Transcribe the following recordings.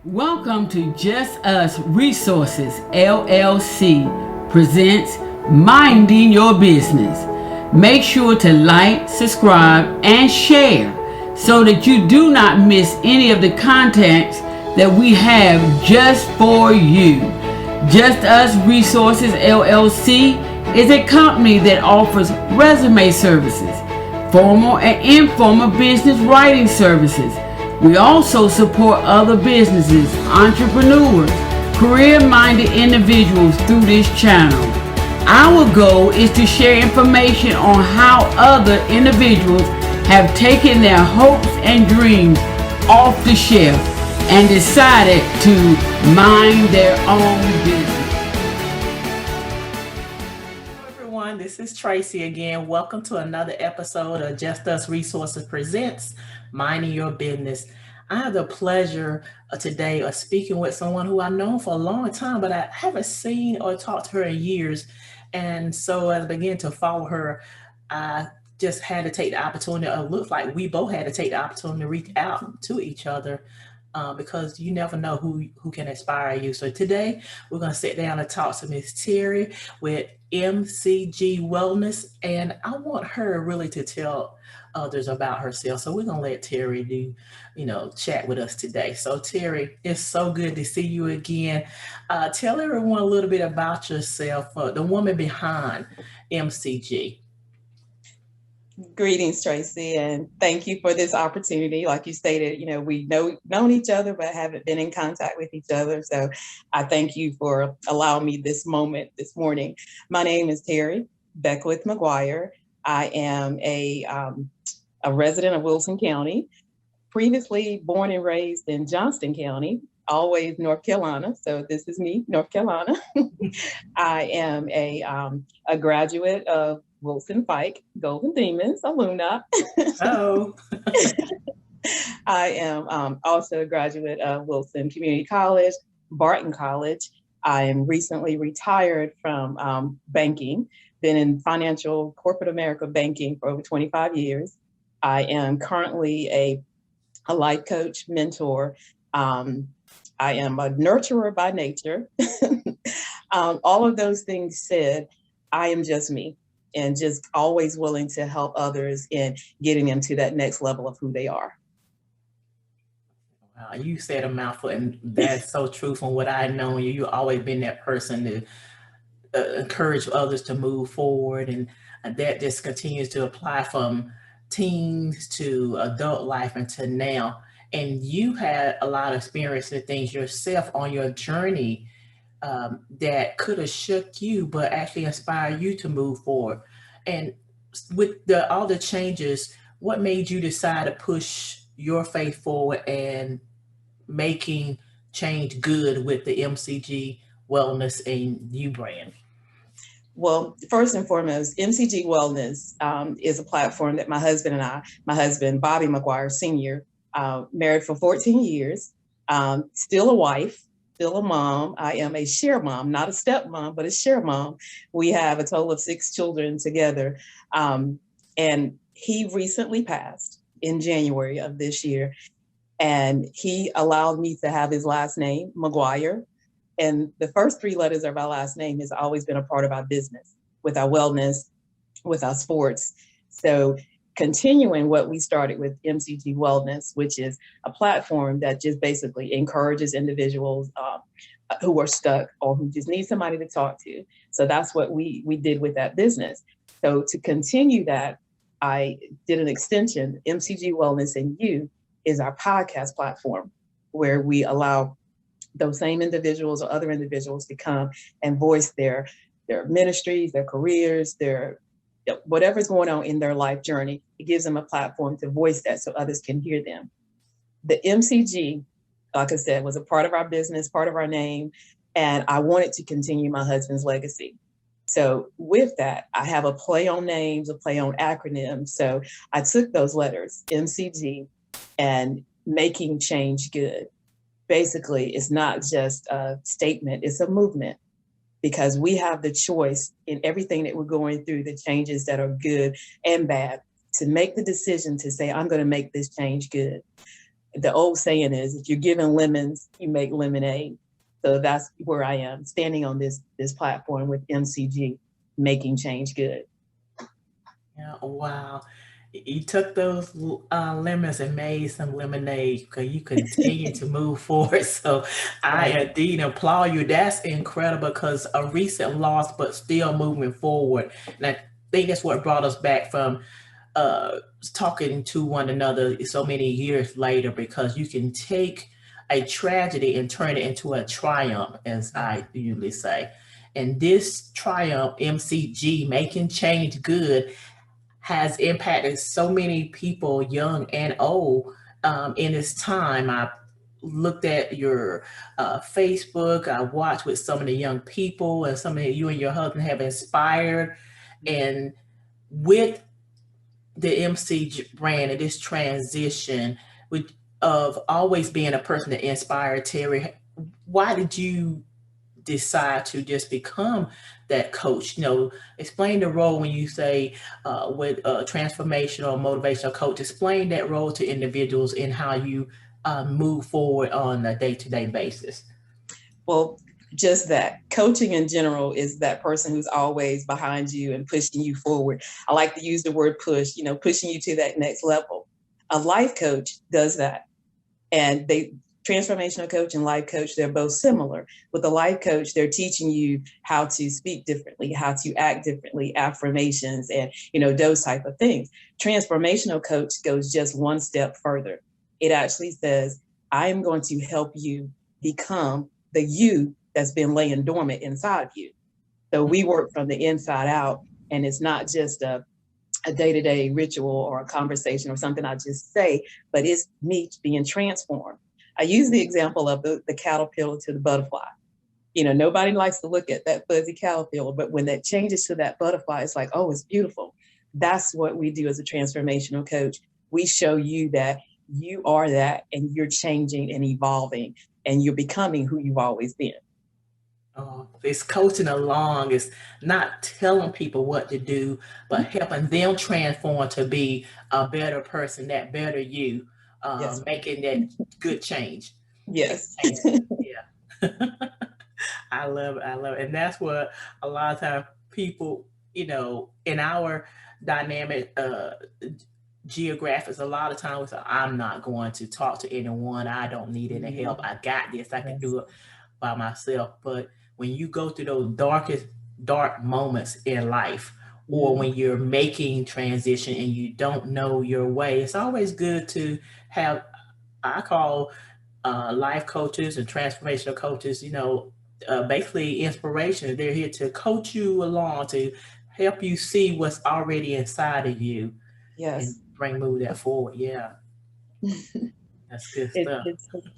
Welcome to Just Us Resources LLC presents Minding Your Business. Make sure to like, subscribe, and share so that you do not miss any of the contents that we have just for you. Just Us Resources LLC is a company that offers resume services, formal and informal business writing services. We also support other businesses, entrepreneurs, career-minded individuals through this channel. Our goal is to share information on how other individuals have taken their hopes and dreams off the shelf and decided to mind their own business. Hello everyone, this is Tracy again. Welcome to another episode of Just Us Resources Presents Minding Your Business. I have the pleasure today of speaking with someone who I've known for a long time, but I haven't seen or talked to her in years. And so as I began to follow her, I just had to take the opportunity. It looked like we both had to take the opportunity to reach out to each other because you never know who can inspire you. So today we're going to sit down and talk to Miss Terry with MCG Wellness, and I want her really to tell others about herself. So we're going to let Terry chat with us today. So Terry, it's so good to see you again. Tell everyone a little bit about yourself, the woman behind MCG. Greetings, Tracy, and thank you for this opportunity. Like you stated, we known each other, but haven't been in contact with each other. So I thank you for allowing me this moment this morning. My name is Terry Beckwith-McGuire. I am a resident of Wilson County, previously born and raised in Johnston County, always North Carolina. So this is me, North Carolina. I am a graduate of Wilson Pike, Golden Demons, alumni. Oh. I am also a graduate of Wilson Community College, Barton College. I am recently retired from banking, been in financial corporate America banking for over 25 years. I am currently a life coach, mentor. I am a nurturer by nature. All of those things said, I am just me. And just always willing to help others in getting them to that next level of who they are. Wow, you said a mouthful, and that's so true from what I know. You've always been that person to encourage others to move forward, and that just continues to apply from teens to adult life and to now. And you had a lot of experience and things yourself on your journey that could have shook you, but actually inspire you to move forward. And with all the changes, what made you decide to push your faith forward and making change good with the MCG Wellness and you brand? Well, first and foremost, MCG Wellness is a platform that my husband, Bobby McGuire Sr., married for 14 years, still a wife, still a mom. I am a share mom, not a stepmom, but a share mom. We have a total of 6 children together. And he recently passed in January of this year. And he allowed me to have his last name, McGuire. And the first 3 letters of our last name has always been a part of our business, with our wellness, with our sports. So continuing what we started with MCG Wellness, which is a platform that just basically encourages individuals who are stuck or who just need somebody to talk to. So that's what we did with that business. So to continue that, I did an extension. MCG Wellness and You is our podcast platform where we allow those same individuals or other individuals to come and voice their ministries, their careers, their whatever's going on in their life journey. It gives them a platform to voice that so others can hear them. The MCG, like I said, was a part of our business, part of our name, and I wanted to continue my husband's legacy. So with that, I have a play on names, a play on acronyms. So I took those letters, MCG, and making change good. Basically, it's not just a statement, it's a movement. Because we have the choice in everything that we're going through, the changes that are good and bad, to make the decision to say, I'm going to make this change good. the old saying is, if you're given lemons, you make lemonade. So that's where I am, standing on this platform with MCG, making change good. Yeah, wow. You took those lemons and made some lemonade because you continue to move forward. So I indeed applaud you. That's incredible because a recent loss, but still moving forward. And I think that's what brought us back from talking to one another so many years later, because you can take a tragedy and turn it into a triumph, as I usually say. And this triumph, MCG, making change good, has impacted so many people, young and old, in this time. I looked at your Facebook. I watched with some of the young people, and some of you and your husband have inspired. And with the MCG brand and this transition of always being a person that inspired, Terry, why did you decide to just become that coach? Explain the role when you say with transformational motivational coach. Explain that role to individuals and how you move forward on a day-to-day basis. Well, just that coaching in general is that person who's always behind you and pushing you forward. I like to use the word push, pushing you to that next level. A life coach does that. And transformational coach and life coach, they're both similar. With the life coach, they're teaching you how to speak differently, how to act differently, affirmations, and, those type of things. Transformational coach goes just one step further. It actually says, I am going to help you become the you that's been laying dormant inside of you. So we work from the inside out, and it's not just a day-to-day ritual or a conversation or something I just say, but it's me being transformed. I use the example of the caterpillar to the butterfly. Nobody likes to look at that fuzzy caterpillar, but when that changes to that butterfly, it's like, oh, it's beautiful. That's what we do as a transformational coach. We show you that you are that, and you're changing and evolving, and you're becoming who you've always been. Oh, it's coaching along. It's not telling people what to do, but helping them transform to be a better person, that better you, Yes. making that good change. Yes. Yeah. I love it. I love it. And that's what a lot of times people, in our dynamic geographics, a lot of times we say, I'm not going to talk to anyone. I don't need any help. I got this. I can do it by myself. But when you go through those dark moments in life, or when you're making transition and you don't know your way, it's always good to have, I call life coaches and transformational coaches, basically inspiration. They're here to coach you along, to help you see what's already inside of you. Yes. And move that forward. Yeah. That's good stuff.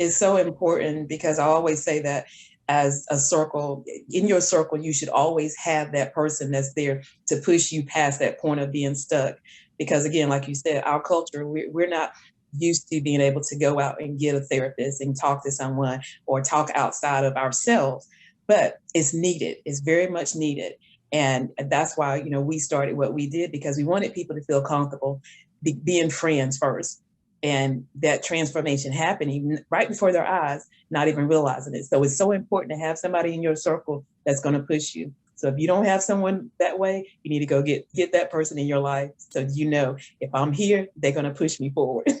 It's so important, because I always say that as a circle, in your circle, you should always have that person that's there to push you past that point of being stuck. Because again, like you said, our culture, we're not used to being able to go out and get a therapist and talk to someone or talk outside of ourselves, but it's needed. It's very much needed. And that's why, we started what we did, because we wanted people to feel comfortable being friends first. And that transformation happening right before their eyes, not even realizing it. So it's so important to have somebody in your circle that's going to push you. So if you don't have someone that way, you need to go get that person in your life. So if I'm here, they're going to push me forward.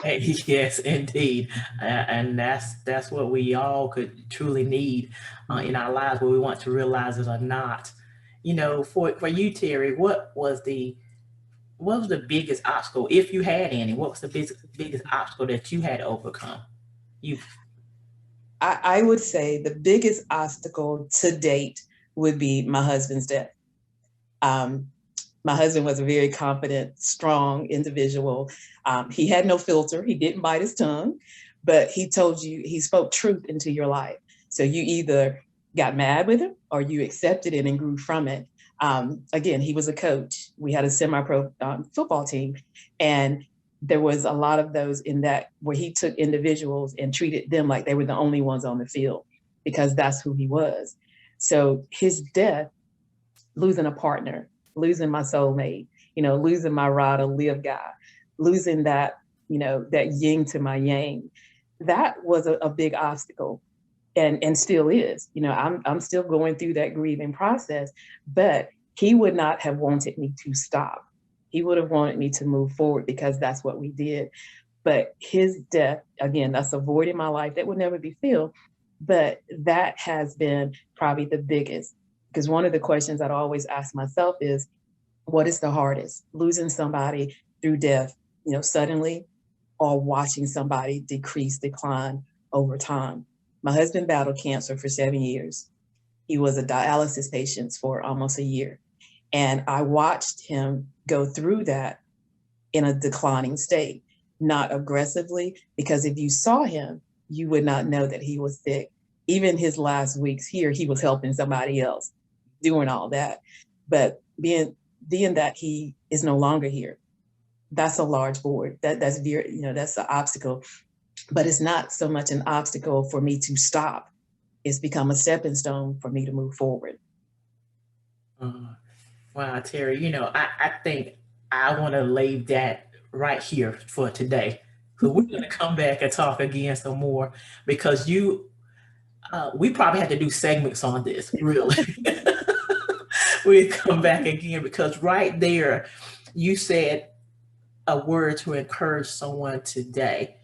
Yes, indeed. And that's what we all could truly need in our lives, whether we want to realize it or not. For you, Terry, what was the biggest obstacle, if you had any? What was the biggest obstacle that you had to overcome? I would say the biggest obstacle to date would be my husband's death. My husband was a very confident, strong individual. He had no filter. He didn't bite his tongue, but he spoke truth into your life. So you either got mad with him or you accepted it and grew from it. Again, he was a coach. We had a semi-pro football team, and there was a lot of those in that where he took individuals and treated them like they were the only ones on the field, because that's who he was. So his death, losing a partner, losing my soulmate, losing my ride or live guy, losing that that yin to my yang. That was a big obstacle, and still is. I'm still going through that grieving process, but he would not have wanted me to stop. He would have wanted me to move forward because that's what we did. But his death, again, that's a void in my life that would never be filled. But that has been probably the biggest, because one of the questions I'd always ask myself is, what is the hardest? Losing somebody through death, suddenly, or watching somebody decline over time. My husband battled cancer for 7 years. He was a dialysis patient for almost a year. And I watched him go through that in a declining state, not aggressively, because if you saw him, you would not know that he was sick. Even his last weeks here, he was helping somebody else, doing all that. But being that he is no longer here, that's a large void. That's that's an obstacle. But it's not so much an obstacle for me to stop. It's become a stepping stone for me to move forward. Wow, Terry, I think I want to leave that right here for today. So we're going to come back and talk again some more, because we probably have to do segments on this, really. We'll come back again, because right there, you said a word to encourage someone today,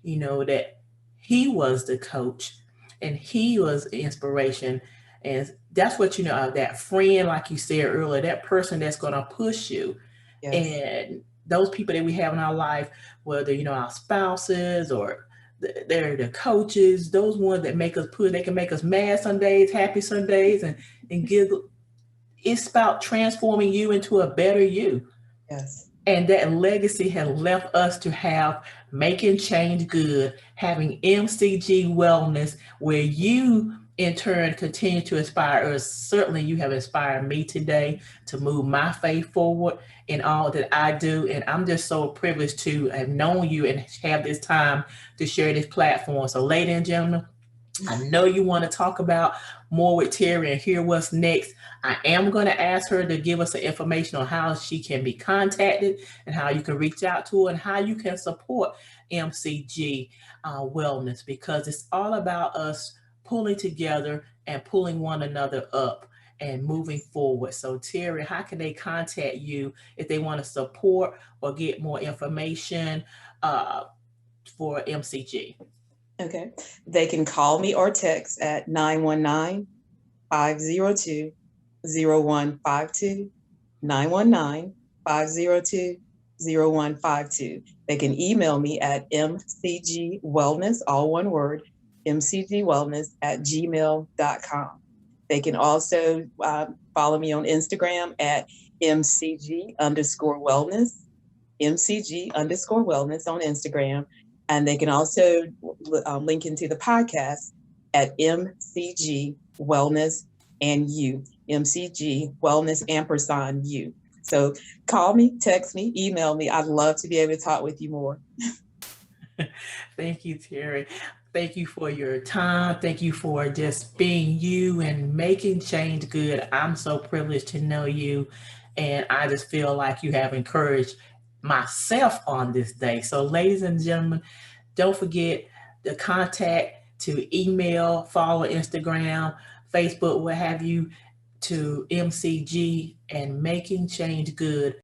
that he was the coach and he was inspiration. And that's what, that friend, like you said earlier, that person that's going to push you. Yes. And those people that we have in our life, whether, our spouses or they're the coaches, those ones that make us push, they can make us mad some days, happy some days, and give. It's about transforming you into a better you. Yes. And that legacy has left us to have Making Change Good, having MCG Wellness, where you in turn continue to inspire us. Certainly you have inspired me today to move my faith forward in all that I do. And I'm just so privileged to have known you and have this time to share this platform. So ladies and gentlemen, I know you want to talk about more with Terry and hear what's next. I am going to ask her to give us some information on how she can be contacted and how you can reach out to her and how you can support MCG Wellness, because it's all about us pulling together and pulling one another up and moving forward. So Terry, how can they contact you if they want to support or get more information for MCG? Okay. They can call me or text at 919-502-0152, 919-502-0152. They can email me at mcgwellness, all one word, mcgwellness@gmail.com. They can also follow me on Instagram at mcg_wellness, mcg_wellness on Instagram. And they can also link into the podcast at MCG Wellness and You, MCG Wellness & You. So call me, text me, email me. I'd love to be able to talk with you more. Thank you, Terry. Thank you for your time. Thank you for just being you and making change good. I'm so privileged to know you. And I just feel like you have encouraged myself on this day. So ladies and gentlemen, don't forget the contact, to email, follow Instagram, Facebook, what have you, to MCG and Making Change Good.